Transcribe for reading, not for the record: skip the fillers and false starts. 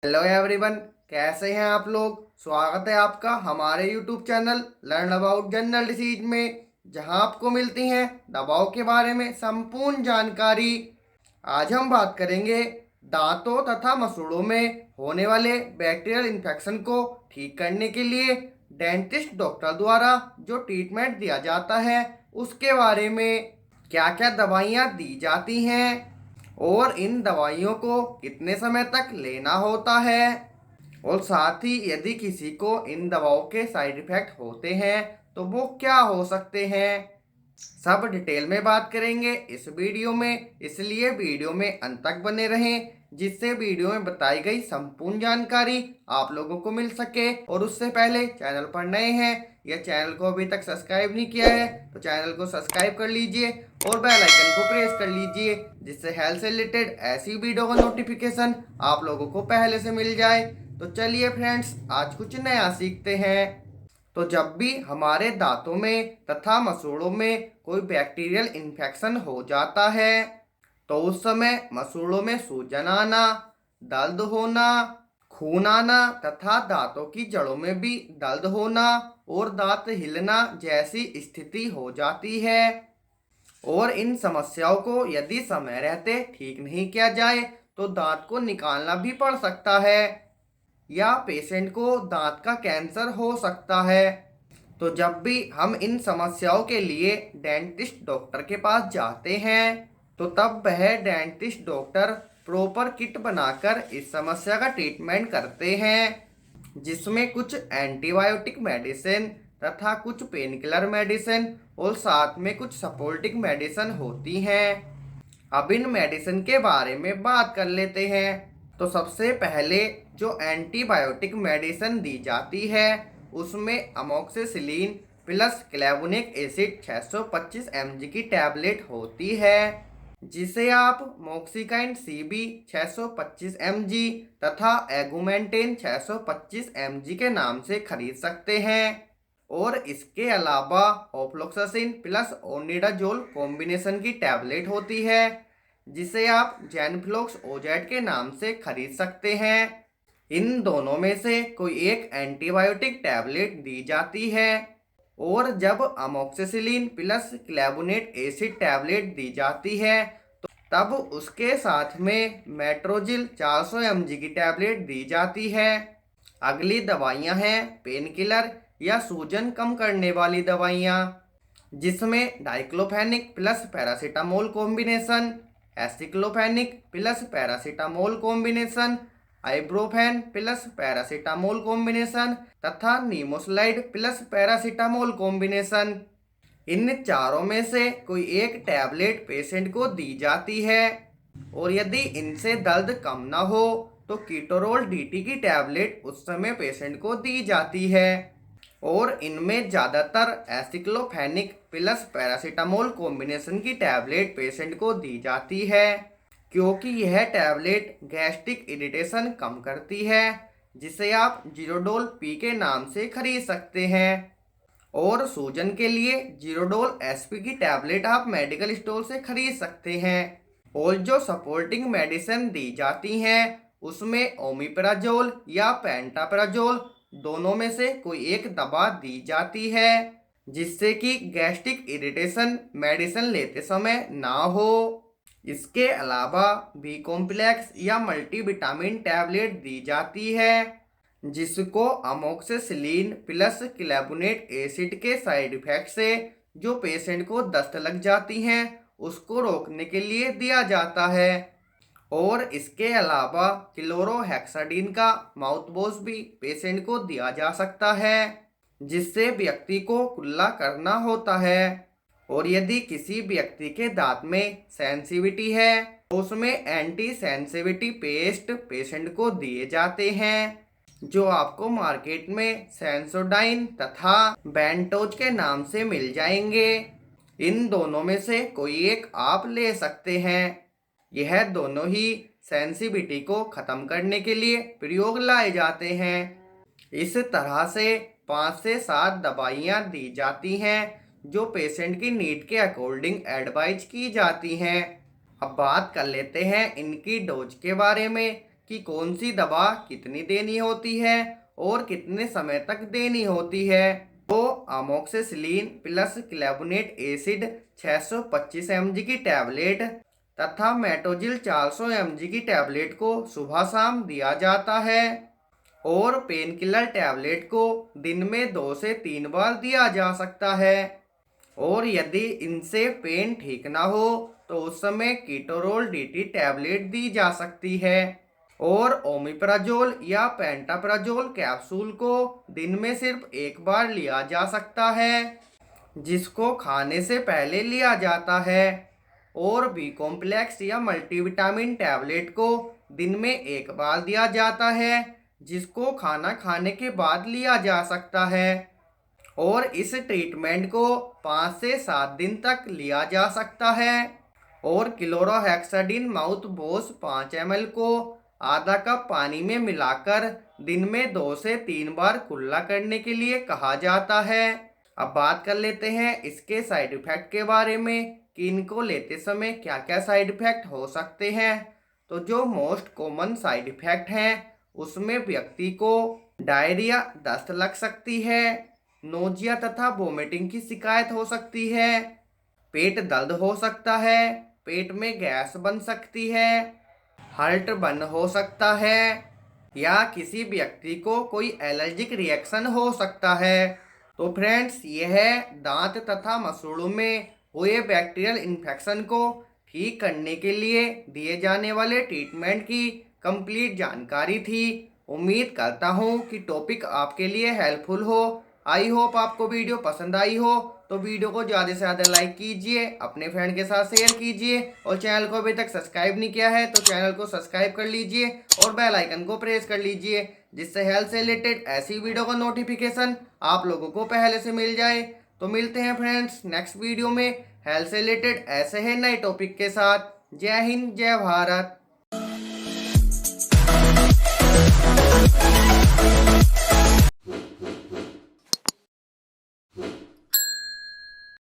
Hello everyone, कैसे हैं आप लोग। स्वागत है आपका हमारे YouTube channel learn about general disease में, जहां आपको मिलती हैं दवाओं के बारे में संपूर्ण जानकारी। आज हम बात करेंगे दांतों तथा मसूड़ों में होने वाले बैक्टीरियल इन्फेक्शन को ठीक करने के लिए डेंटिस्ट डॉक्टर द्वारा जो ट्रीटमेंट दिया जाता है उसके बारे में। क्या क्या दवाइयाँ दी जाती हैं और इन दवाइयों को कितने समय तक लेना होता है, और साथ ही यदि किसी को इन दवाओं के साइड इफेक्ट होते हैं तो वो क्या हो सकते हैं, सब डिटेल में बात करेंगे इस वीडियो में। इसलिए वीडियो में अंत तक बने रहें, जिससे वीडियो में बताई गई संपूर्ण जानकारी आप लोगों को मिल सके। और उससे पहले चैनल पर नए हैं या चैनल को अभी तक सब्सक्राइब नहीं किया है तो चैनल को सब्सक्राइब कर लीजिए और बेल आइकन को प्रेस कर लीजिए, जिससे हेल्थ से रिलेटेड ऐसी वीडियो का नोटिफिकेशन आप लोगों को पहले से मिल जाए। तो चलिए फ्रेंड्स, आज कुछ नया सीखते हैं। तो जब भी हमारे दांतों में तथा मसूड़ों में कोई बैक्टीरियल इन्फेक्शन हो जाता है तो उस समय मसूड़ों में सूजन आना, दर्द होना, खून आना तथा दांतों की जड़ों में भी दर्द होना और दांत हिलना जैसी स्थिति हो जाती है। और इन समस्याओं को यदि समय रहते ठीक नहीं किया जाए तो दांत को निकालना भी पड़ सकता है या पेशेंट को दांत का कैंसर हो सकता है। तो जब भी हम इन समस्याओं के लिए डेंटिस्ट डॉक्टर के पास जाते हैं तो तब वह डेंटिस्ट डॉक्टर प्रॉपर किट बनाकर इस समस्या का ट्रीटमेंट करते हैं, जिसमें कुछ एंटीबायोटिक मेडिसिन तथा कुछ पेन किलर मेडिसिन और साथ में कुछ सपोर्टिंग मेडिसिन होती हैं। अब इन मेडिसिन के बारे में बात कर लेते हैं। तो सबसे पहले जो एंटीबायोटिक मेडिसिन दी जाती है उसमें अमोक्सिसिलिन प्लस क्लेवोनिक एसिड 625 mg की टैबलेट होती है, जिसे आप मोक्सिकाइन सीबी 625 mg तथा एगुमेंटेन 625 mg के नाम से खरीद सकते हैं। और इसके अलावा ऑफ्लोक्सासिन प्लस ओनिडाजोल कॉम्बिनेशन की टैबलेट होती है, जिसे आप जेनफ्लॉक्स ओजेट के नाम से खरीद सकते हैं। इन दोनों में से कोई एक एंटीबायोटिक टैबलेट दी जाती है। और जब अमोक्सिसिलिन प्लस क्लेवोनेट एसिड टैबलेट दी जाती है तो तब उसके साथ में मेट्रोजिल 400 mg की टैबलेट दी जाती है। अगली दवाइयां हैं पेन किलर या सूजन कम करने वाली दवाइयां, जिसमें diclofenac plus paracetamol combination, aceclofenac plus paracetamol combination, ibuprofen plus paracetamol combination तथा नीमोसलाइड प्लस पैरासीटामोल कॉम्बिनेशन। इन चारों में से कोई एक टैबलेट पेशेंट को दी जाती है। और यदि इनसे दर्द कम ना हो तो कीटोरोल डीटी की टैबलेट उस समय पेशेंट को दी जाती है। और इनमें ज़्यादातर एसिक्लोफेनिक प्लस पैरासीटामोल कॉम्बिनेशन की टैबलेट पेशेंट को दी जाती है, क्योंकि यह टैबलेट गैस्ट्रिक इरिटेशन कम करती है, जिसे आप जीरोडोल पी के नाम से खरीद सकते हैं। और सूजन के लिए जीरोडोल एसपी की टैबलेट आप मेडिकल स्टोर से खरीद सकते हैं। और जो सपोर्टिंग मेडिसिन दी जाती हैं उसमें ओमिप्राजोल या पेंटाप्राजोल दोनों में से कोई एक दवा दी जाती है, जिससे कि गैस्ट्रिक इरिटेशन मेडिसिन लेते समय ना हो। इसके अलावा बी कॉम्प्लेक्स या मल्टीविटामिन टैबलेट दी जाती है, जिसको अमोक्सिसिलिन प्लस क्लेवोनेट एसिड के साइड इफेक्ट से जो पेशेंट को दस्त लग जाती हैं उसको रोकने के लिए दिया जाता है। और इसके अलावा क्लोरोहेक्साडीन का माउथ वॉश भी पेशेंट को दिया जा सकता है, जिससे व्यक्ति को कुल्ला करना होता है। और यदि किसी व्यक्ति के दांत में सेंसिटिविटी है तो उसमें एंटी सेंसिटिविटी पेस्ट पेशेंट को दिए जाते हैं, जो आपको मार्केट में सेंसोडाइन तथा बेंटोज के नाम से मिल जाएंगे। इन दोनों में से कोई एक आप ले सकते हैं। यह दोनों ही सेंसिटिविटी को खत्म करने के लिए प्रयोग लाए जाते हैं। इस तरह से 5 से 7 दवाइयाँ दी जाती हैं जो पेशेंट की नीड के अकॉर्डिंग एडवाइज की जाती हैं। अब बात कर लेते हैं इनकी डोज के बारे में। कि कौन सी दवा कितनी देनी होती है और कितने समय तक देनी होती है। तो अमोक्सिसिलिन प्लस क्लेवोनेट एसिड 625 mg की टैबलेट तथा मेटोजिल 400 mg की टैबलेट को सुबह शाम दिया जाता है और पेन किलर टैबलेट को दिन में 2 से 3 बार दिया जा सकता है। और यदि इनसे पेन ठीक ना हो तो उस समय कीटोरोल डीटी टैबलेट दी जा सकती है और ओमिप्राजोल या पेंटाप्राजोल कैप्सूल को दिन में सिर्फ एक बार लिया जा सकता है, जिसको खाने से पहले लिया जाता है। और बी कॉम्प्लेक्स या मल्टीविटामिन टैबलेट को दिन में एक बार दिया जाता है, जिसको खाना खाने के बाद लिया जा सकता है और इस ट्रीटमेंट को 5 से 7 दिन तक लिया जा सकता है। और क्लोरोहेक्साडिन माउथ वॉश 5 ml को आधा कप पानी में मिलाकर दिन में 2 से 3 बार कुल्ला करने के लिए कहा जाता है। अब बात कर लेते हैं इसके साइड इफेक्ट के बारे में कि इनको लेते समय क्या क्या साइड इफेक्ट हो सकते हैं। तो जो मोस्ट कॉमन साइड इफेक्ट हैं उसमें व्यक्ति को डायरिया, दस्त लग सकती है, नोजिया तथा वोमिटिंग की शिकायत हो सकती है, पेट दर्द हो सकता है, पेट में गैस बन सकती है, हार्ट बर्न हो सकता है या किसी व्यक्ति को कोई एलर्जिक रिएक्शन हो सकता है। तो फ्रेंड्स, यह दांत तथा मसूड़ों में हुए बैक्टीरियल इन्फेक्शन को ठीक करने के लिए दिए जाने वाले ट्रीटमेंट की कंप्लीट जानकारी थी। उम्मीद करता हूँ कि टॉपिक आपके लिए हेल्पफुल हो। आई होप आपको वीडियो पसंद आई हो तो वीडियो को ज़्यादा से ज़्यादा लाइक कीजिए, अपने फ्रेंड के साथ शेयर कीजिए और चैनल को अभी तक सब्सक्राइब नहीं किया है तो चैनल को सब्सक्राइब कर लीजिए और बेल आइकन को प्रेस कर लीजिए, जिससे हेल्थ से रिलेटेड ऐसी वीडियो का नोटिफिकेशन आप लोगों को पहले से मिल जाए। तो मिलते हैं फ्रेंड्स नेक्स्ट वीडियो में हेल्थ से रिलेटेड ऐसे ही नए टॉपिक के साथ। जय हिंद, जय भारत।